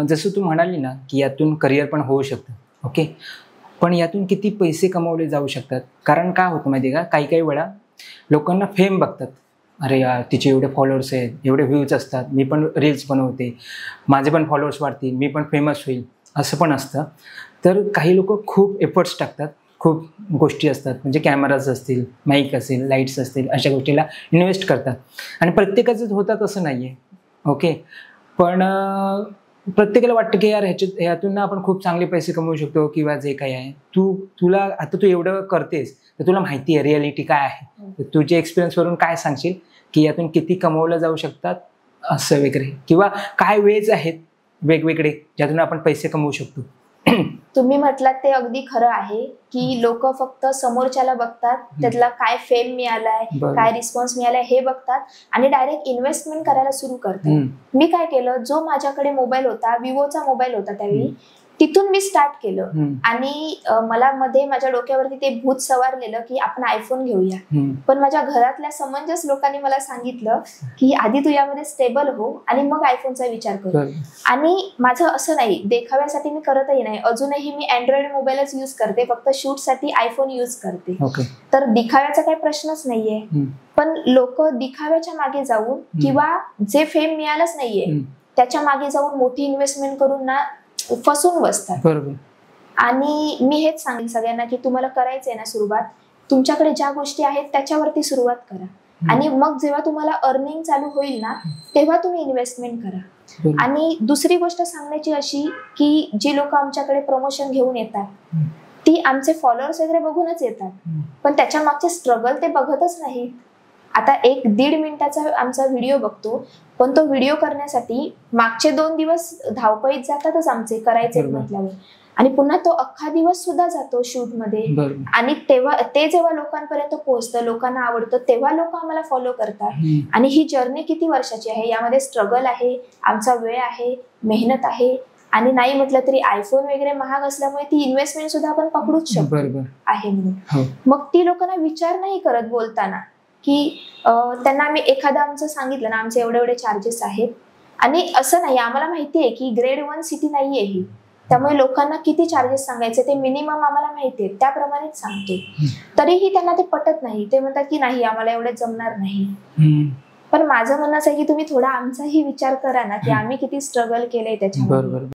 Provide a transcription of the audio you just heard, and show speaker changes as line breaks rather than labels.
जसं तू म्हणाली ना, की यातून करिअर पण होऊ शकतं. ओके. पण यातून किती पैसे कमवले जाऊ शकतात? कारण काय होतं माहिती आहे का, काही-काही वेळा लोकांना फेम बघतात. अरे यार, तिचे एवढे फॉलोअर्स आहेत, एवढे व्ह्यूज असतात, मी पण रील्स बनवते, माझे पण फॉलोअर्स वाढतील, मी पण फेमस होईल, असं पण असतं. तर काही लोकं खूप एफर्ट्स टाकतात, खूप गोष्टी असतात, म्हणजे कॅमेराज असतील, माईक असेल, लाईट्स असतील, अशा गोष्टीला इन्व्हेस्ट करतात आणि प्रत्येकाचंच होतं तसं नाही आहे. ओके. पण प्रत्येकाला वाटतं की यार ह्यातून ना आपण खूप चांगले पैसे कमवू शकतो किंवा जे काही आहे. तू एवढं करतेस, तर तुला माहिती आहे रिॲलिटी काय आहे. तर तुझ्या एक्सपिरियन्सवरून काय सांगशील, की यातून किती कमवलं जाऊ शकतात असं वगैरे, किंवा काय वेज आहेत वेगवेगळे ज्यातून आपण पैसे कमवू शकतो?
तुम्ही म्हटलात ते अगदी खरं आहे की लोक फक्त समोरच्याला बघतात, त्यातला काय फेम मिळालाय, काय रिस्पॉन्स मिळालाय हे बघतात आणि डायरेक्ट इन्व्हेस्टमेंट करायला सुरू करतात. मी काय केलं, जो माझ्याकडे मोबाईल होता, विवोचा मोबाईल होता त्यावेळी, तिथून मी स्टार्ट केलं आणि मला मध्ये माझ्या डोक्यावरती ते भूत सवारलेलं की आपण आयफोन घेऊया. पण माझ्या घरातल्या समंजस लोकांनी मला सांगितलं की आधी तू यामध्ये स्टेबल हो आणि मग आयफोनचा विचार कर. आणि माझं असं नाही, देखाव्यासाठी मी करतही नाही, अजूनही मी अँड्रॉइड मोबाईलच यूज करते, फक्त शूट साठी आयफोन यूज करते. तर दिखाव्याचा काही प्रश्नच नाहीये. पण लोक दिखाव्याच्या मागे जाऊन किंवा जे फेम मिळालंच नाहीये त्याच्या मागे जाऊन मोठी इन्व्हेस्टमेंट करून ना फसून बसतात.
बरोबर.
आणि मी हेच सांगेन सगळ्यांना की तुम्हाला करायचंय ना सुरुवात, तुमच्याकडे ज्या गोष्टी आहेत त्याच्यावरती सुरुवात करा आणि मग जेव्हा तुम्हाला अर्निंग चालू होईल ना तेव्हा तुम्ही इन्व्हेस्टमेंट करा. आणि दुसरी गोष्ट सांगण्याची अशी की जी लोक आमच्याकडे प्रमोशन घेऊन येतात ती आमचे फॉलोअर्स वगैरे बघूनच येतात, पण त्याच्या मागचे स्ट्रगल ते बघतच नाहीत. आता 1-1.5 मिनिटाचा आमचा व्हिडिओ बघतो, पण तो व्हिडिओ करण्यासाठी मागचे 2 दिवस धावपळीत जातातच आमचे, करायचे म्हटल्यावर, आणि पुन्हा तो अख्खा दिवस सुद्धा जातो शूट मध्ये. आणि तेव्हा ते जेव्हा लोकांपर्यंत पोहोचतं, लोकांना आवडतं, तेव्हा लोक आम्हाला फॉलो करतात. आणि ही जर्नी किती वर्षाची आहे, यामध्ये स्ट्रगल आहे, आमचा वेळ आहे, मेहनत आहे. आणि नाही म्हटलं तरी आयफोन वगैरे महाग असल्यामुळे ती इन्व्हेस्टमेंट सुद्धा आपण पकडूच शकतो आहे म्हणून. मग ती लोकांना विचार नाही करत बोलताना की त्यांना आम्ही एखादं आमचं सांगितलं ना आमचे एवढे एवढे चार्जेस आहेत, आणि असं नाही, आम्हाला माहिती आहे की ग्रेड 1 सिटी नाहीये ही, त्यामुळे लोकांना किती चार्जेस सांगायचे ते मिनिमम आम्हाला माहिती आहे, त्याप्रमाणेच सांगतो. तरीही त्यांना ते पटत नाही, ते म्हणतात की नाही आम्हाला एवढे जमणार नाही. पण माझं म्हणणं असं आहे की तुम्ही थोडा आमचाही विचार करा ना की आम्ही किती स्ट्रगल केलंय त्याच्यामध्ये.